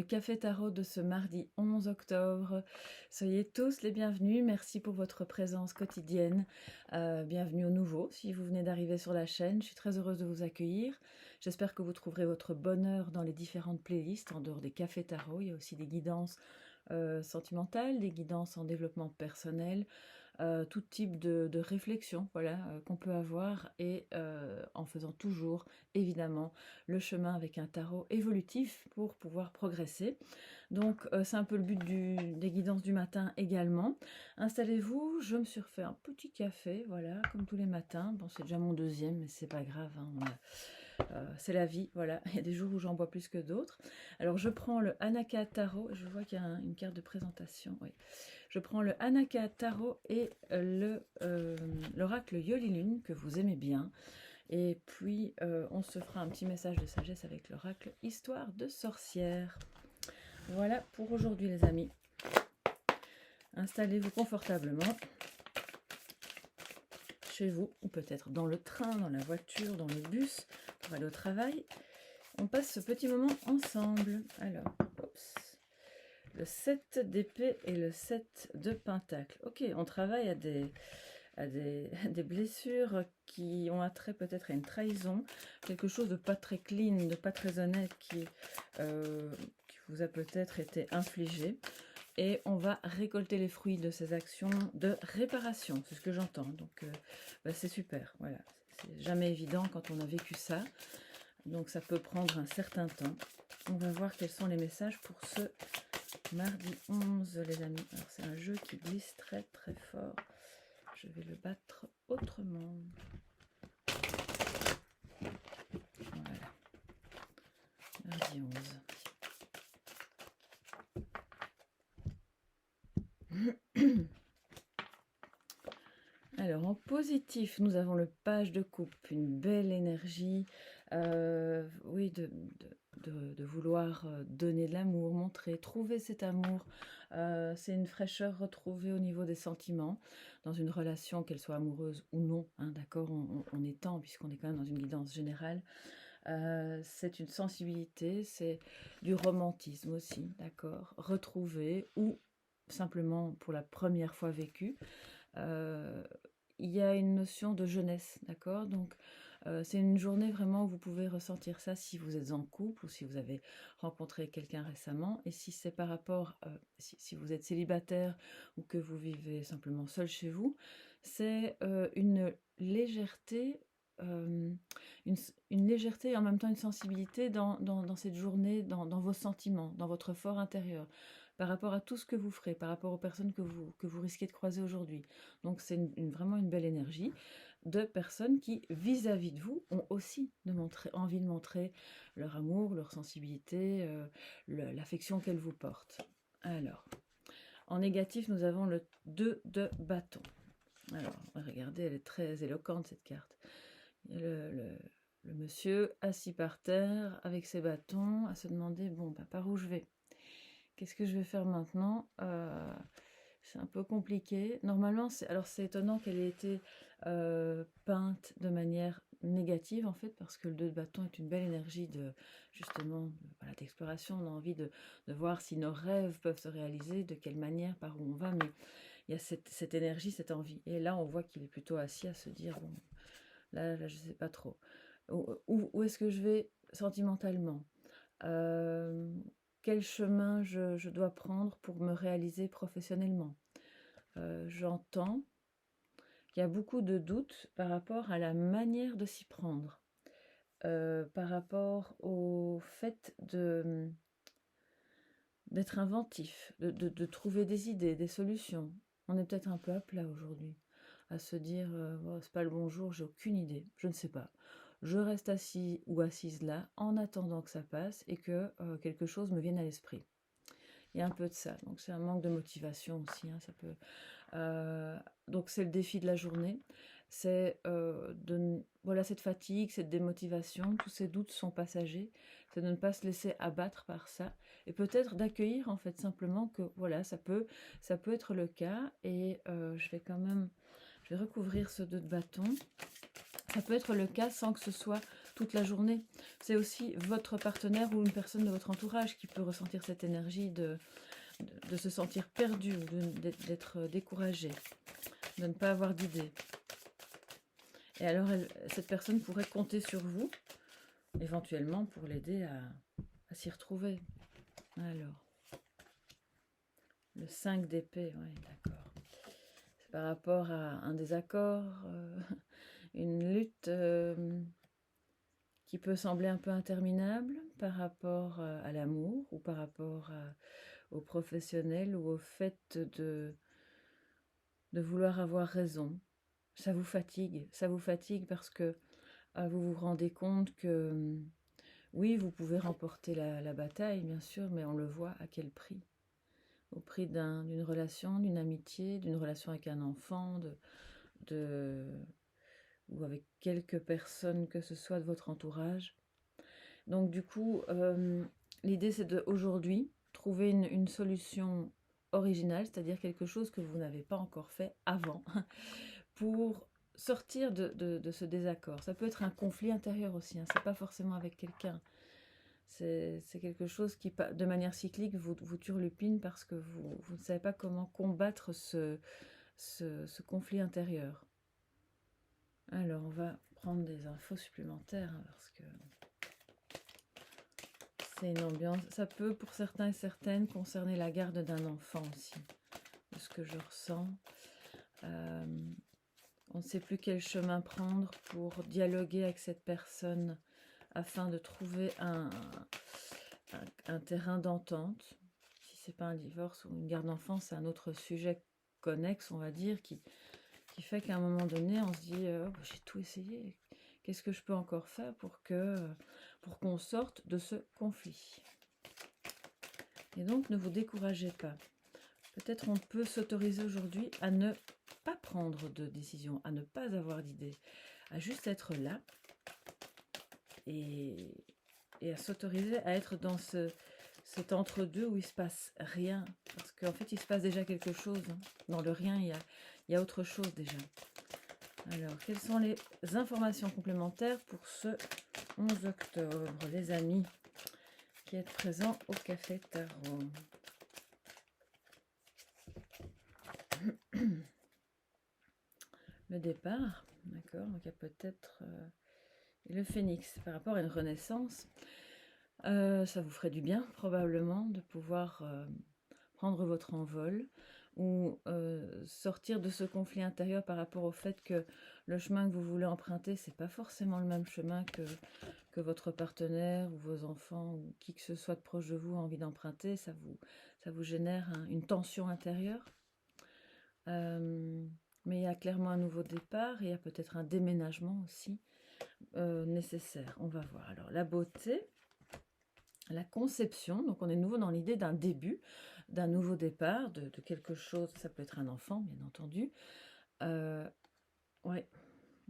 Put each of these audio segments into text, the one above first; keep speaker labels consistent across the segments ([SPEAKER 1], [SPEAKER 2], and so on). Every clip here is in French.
[SPEAKER 1] Café Tarot de ce mardi 11 octobre. Soyez tous les bienvenus, merci pour votre présence quotidienne. Bienvenue aux nouveaux, si vous venez d'arriver sur la chaîne, je suis très heureuse de vous accueillir. J'espère que vous trouverez votre bonheur dans les différentes playlists, en dehors des Cafés Tarot. Il y a aussi des guidances sentimentales, des guidances en développement personnel, tout type de réflexion voilà, qu'on peut avoir et en faisant toujours évidemment le chemin avec un tarot évolutif pour pouvoir progresser. Donc c'est un peu le but des guidances du matin également. Installez-vous, je me suis refait un petit café, voilà, comme tous les matins. Bon, c'est déjà mon deuxième, mais c'est pas grave, hein, c'est la vie, voilà. Il y a des jours où j'en bois plus que d'autres. Alors je prends le Anaka Tarot, je vois qu'il y a une carte de présentation, oui. Je prends le Anaka Tarot et l'oracle Yoli Lune, que vous aimez bien. Et puis, on se fera un petit message de sagesse avec l'oracle Histoire de sorcière. Voilà pour aujourd'hui, les amis. Installez-vous confortablement chez vous, ou peut-être dans le train, dans la voiture, dans le bus, pour aller au travail. On passe ce petit moment ensemble. Alors, oups. Le 7 d'épée et le 7 de pentacle. Ok, on travaille à des blessures qui ont attrait peut-être à une trahison, quelque chose de pas très clean, de pas très honnête qui vous a peut-être été infligé. Et on va récolter les fruits de ces actions de réparation, c'est ce que j'entends. Donc c'est super, voilà. C'est jamais évident quand on a vécu ça. Donc ça peut prendre un certain temps. On va voir quels sont les messages pour ce mardi 11, les amis. Alors c'est un jeu qui glisse très très fort. Je vais le battre autrement. Voilà. Mardi 11. Alors en positif, nous avons le page de coupe, une belle énergie, oui, de vouloir donner de l'amour, montrer, trouver cet amour. C'est une fraîcheur retrouvée au niveau des sentiments, dans une relation, qu'elle soit amoureuse ou non, hein, d'accord, on étend, puisqu'on est quand même dans une guidance générale. C'est une sensibilité, c'est du romantisme aussi, d'accord, retrouvé ou simplement pour la première fois vécu. Il y a une notion de jeunesse, d'accord? Donc, c'est une journée vraiment où vous pouvez ressentir ça si vous êtes en couple ou si vous avez rencontré quelqu'un récemment. Et si c'est par rapport, si vous êtes célibataire ou que vous vivez simplement seul chez vous, c'est une légèreté, une légèreté et en même temps une sensibilité dans cette journée, dans vos sentiments, dans votre fort intérieur, par rapport à tout ce que vous ferez, par rapport aux personnes que vous risquez de croiser aujourd'hui. Donc c'est vraiment une belle énergie de personnes qui, vis-à-vis de vous, ont aussi envie de montrer leur amour, leur sensibilité, l'affection qu'elles vous portent. Alors, en négatif, nous avons le 2 de bâton. Alors, regardez, elle est très éloquente, cette carte. Le monsieur assis par terre avec ses bâtons à se demander, bon, bah, par où je vais? Qu'est-ce que je vais faire maintenant? C'est un peu compliqué. Normalement, c'est étonnant qu'elle ait été peinte de manière négative, en fait, parce que le 2 de bâton est une belle énergie justement, voilà, d'exploration. On a envie de voir si nos rêves peuvent se réaliser, de quelle manière, par où on va, mais il y a cette énergie, cette envie. Et là, on voit qu'il est plutôt assis à se dire, bon, là je sais pas trop. Où est-ce que je vais sentimentalement? Quel chemin je dois prendre pour me réaliser professionnellement? J'entends qu'il y a beaucoup de doutes par rapport à la manière de s'y prendre, par rapport au fait d'être inventif, de trouver des idées, des solutions. On est peut-être un peu à plat aujourd'hui, à se dire oh, c'est pas le bon jour, j'ai aucune idée, je ne sais pas. Je reste assis ou assise là en attendant que ça passe et que quelque chose me vienne à l'esprit. Il y a un peu de ça, donc c'est un manque de motivation aussi, hein, ça peut. Donc c'est le défi de la journée, c'est voilà, cette fatigue, cette démotivation, tous ces doutes sont passagers, c'est de ne pas se laisser abattre par ça et peut-être d'accueillir en fait simplement que voilà, ça peut être le cas et je vais recouvrir ce 2 de bâton. Ça peut être le cas sans que ce soit toute la journée. C'est aussi votre partenaire ou une personne de votre entourage qui peut ressentir cette énergie de se sentir perdu, d'être découragé, de ne pas avoir d'idée. Et alors, cette personne pourrait compter sur vous, éventuellement, pour l'aider à s'y retrouver. Alors, le 5 d'épée, oui, d'accord. C'est par rapport à un désaccord, une lutte qui peut sembler un peu interminable par rapport à l'amour ou par rapport au professionnel ou au fait de vouloir avoir raison. Ça vous fatigue parce que vous vous rendez compte que oui, vous pouvez remporter la bataille, bien sûr, mais on le voit à quel prix. Au prix d'une relation, d'une amitié, d'une relation avec un enfant, ou avec quelques personnes que ce soit de votre entourage. Donc du coup, l'idée c'est d'aujourd'hui trouver une solution originale, c'est-à-dire quelque chose que vous n'avez pas encore fait avant, pour sortir de ce désaccord. Ça peut être un conflit intérieur aussi, hein, c'est pas forcément avec quelqu'un. C'est quelque chose qui, de manière cyclique, vous turlupine parce que vous ne savez pas comment combattre ce conflit intérieur. Alors, on va prendre des infos supplémentaires, hein, parce que c'est une ambiance. Ça peut, pour certains et certaines, concerner la garde d'un enfant aussi, de ce que je ressens. On ne sait plus quel chemin prendre pour dialoguer avec cette personne afin de trouver un terrain d'entente. Si c'est pas un divorce ou une garde d'enfant, c'est un autre sujet connexe, on va dire, qui fait qu'à un moment donné, on se dit oh, j'ai tout essayé, qu'est-ce que je peux encore faire pour qu'on sorte de ce conflit. Et donc, ne vous découragez pas. Peut-être on peut s'autoriser aujourd'hui à ne pas prendre de décision, à ne pas avoir d'idée, à juste être là et à s'autoriser à être dans cet entre-deux où il ne se passe rien. Parce qu'en fait, il se passe déjà quelque chose. Hein. Dans le rien, il y a autre chose déjà. Alors, quelles sont les informations complémentaires pour ce 11 octobre, les amis qui êtes présents au Café Tarot? Le départ, d'accord, donc il y a peut-être le phénix par rapport à une renaissance. Ça vous ferait du bien probablement de pouvoir prendre votre envol ou sortir de ce conflit intérieur par rapport au fait que le chemin que vous voulez emprunter, c'est pas forcément le même chemin que votre partenaire ou vos enfants ou qui que ce soit de proche de vous a envie d'emprunter. Ça vous génère une tension intérieure. Mais il y a clairement un nouveau départ et il y a peut-être un déménagement aussi nécessaire. On va voir. Alors, la beauté, la conception. Donc, on est nouveau dans l'idée d'un début, d'un nouveau départ, de quelque chose. Ça peut être un enfant, bien entendu. Ouais.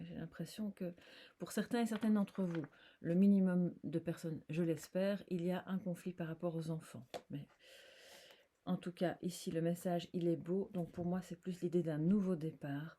[SPEAKER 1] J'ai l'impression que pour certains et certaines d'entre vous, le minimum de personnes, je l'espère, il y a un conflit par rapport aux enfants. Mais en tout cas, ici, le message, il est beau. Donc, pour moi, c'est plus l'idée d'un nouveau départ,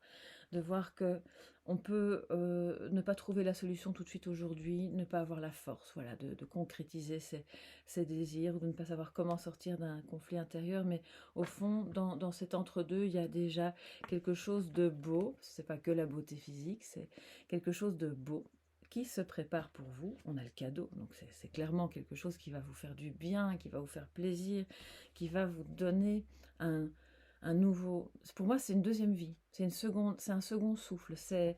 [SPEAKER 1] de voir que on peut ne pas trouver la solution tout de suite aujourd'hui, ne pas avoir la force, voilà, de concrétiser ses désirs, de ne pas savoir comment sortir d'un conflit intérieur. Mais au fond, dans cet entre-deux, il y a déjà quelque chose de beau. C'est pas que la beauté physique, c'est quelque chose de beau qui se prépare pour vous. On a le cadeau, donc c'est clairement quelque chose qui va vous faire du bien, qui va vous faire plaisir, qui va vous donner un nouveau... Pour moi, c'est une deuxième vie, c'est un second souffle, c'est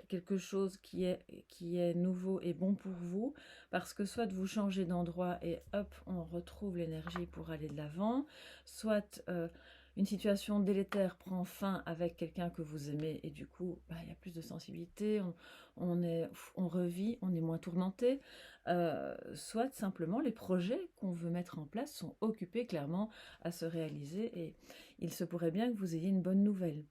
[SPEAKER 1] quelque chose qui est nouveau et bon pour vous, parce que soit vous changez d'endroit et hop, on retrouve l'énergie pour aller de l'avant, soit... une situation délétère prend fin avec quelqu'un que vous aimez et du coup, il y a plus de sensibilité, on revit, on est moins tourmenté. Soit simplement les projets qu'on veut mettre en place sont occupés clairement à se réaliser et il se pourrait bien que vous ayez une bonne nouvelle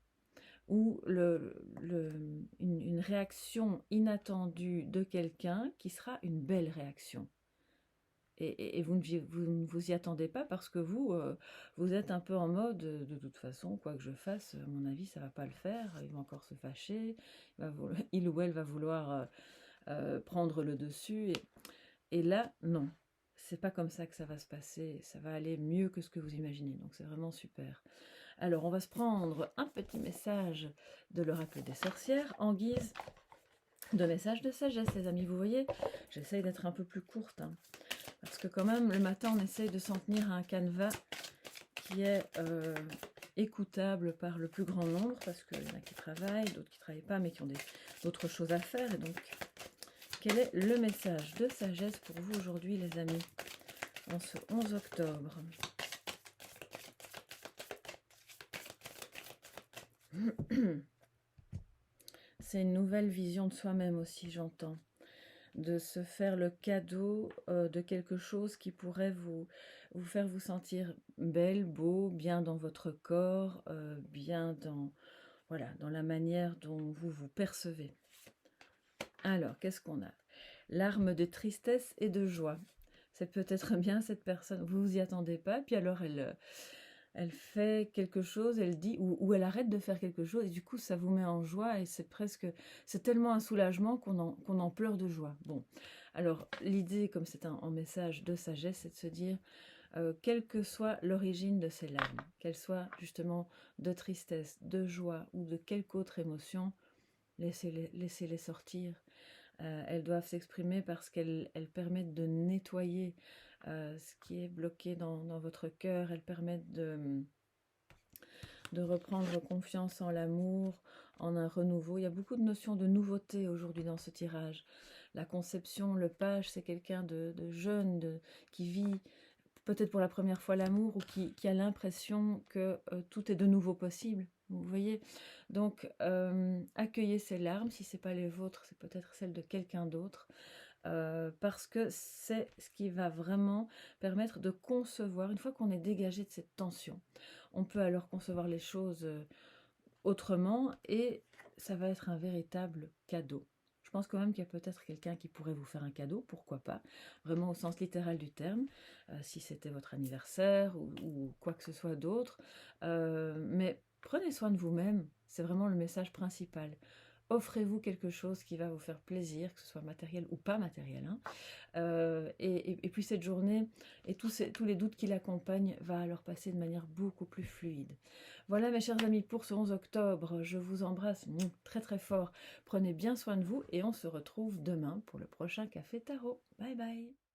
[SPEAKER 1] ou une réaction inattendue de quelqu'un qui sera une belle réaction. Et vous ne vous y attendez pas parce que vous êtes un peu en mode de toute façon, quoi que je fasse, à mon avis, ça va pas le faire, il va encore se fâcher, il ou elle va vouloir prendre le dessus. Et là, non. C'est pas comme ça que ça va se passer. Ça va aller mieux que ce que vous imaginez. Donc c'est vraiment super. Alors, on va se prendre un petit message de l'oracle des sorcières en guise de message de sagesse, les amis. Vous voyez, j'essaye d'être un peu plus courte, hein, parce que quand même, le matin, on essaye de s'en tenir à un canevas qui est écoutable par le plus grand nombre, parce qu'il y en a qui travaillent, d'autres qui ne travaillent pas, mais qui ont d'autres choses à faire. Et donc, quel est le message de sagesse pour vous aujourd'hui, les amis, en ce 11 octobre? C'est une nouvelle vision de soi-même aussi, j'entends. De se faire le cadeau de quelque chose qui pourrait vous faire vous sentir belle, beau, bien dans votre corps, bien dans, voilà, dans la manière dont vous vous percevez. Alors, qu'est-ce qu'on a? L'arme de tristesse et de joie. C'est peut-être bien cette personne, vous vous y attendez pas, puis alors elle fait quelque chose, elle dit, ou elle arrête de faire quelque chose, et du coup ça vous met en joie, et c'est tellement un soulagement qu'on en pleure de joie. Bon, alors l'idée, comme c'est un message de sagesse, c'est de se dire, quelle que soit l'origine de ces larmes, qu'elles soient justement de tristesse, de joie, ou de quelque autre émotion, laissez-les sortir. Elles doivent s'exprimer parce qu'elles permettent de nettoyer ce qui est bloqué dans votre cœur. Elles permettent de reprendre confiance en l'amour, en un renouveau. Il y a beaucoup de notions de nouveauté aujourd'hui dans ce tirage. La conception, le page, c'est quelqu'un de jeune, qui vit peut-être pour la première fois l'amour, ou qui a l'impression que tout est de nouveau possible. Vous voyez, donc accueillez ces larmes. Si ce n'est pas les vôtres, c'est peut-être celles de quelqu'un d'autre, parce que c'est ce qui va vraiment permettre de concevoir, une fois qu'on est dégagé de cette tension, on peut alors concevoir les choses autrement, et ça va être un véritable cadeau. Je pense quand même qu'il y a peut-être quelqu'un qui pourrait vous faire un cadeau, pourquoi pas, vraiment au sens littéral du terme, si c'était votre anniversaire ou quoi que ce soit d'autre. Mais prenez soin de vous-même, c'est vraiment le message principal. Offrez-vous quelque chose qui va vous faire plaisir, que ce soit matériel ou pas matériel, hein. Et puis cette journée et tous les doutes qui l'accompagnent va alors passer de manière beaucoup plus fluide. Voilà mes chers amis pour ce 11 octobre, je vous embrasse très très fort, prenez bien soin de vous et on se retrouve demain pour le prochain Café Tarot. Bye bye.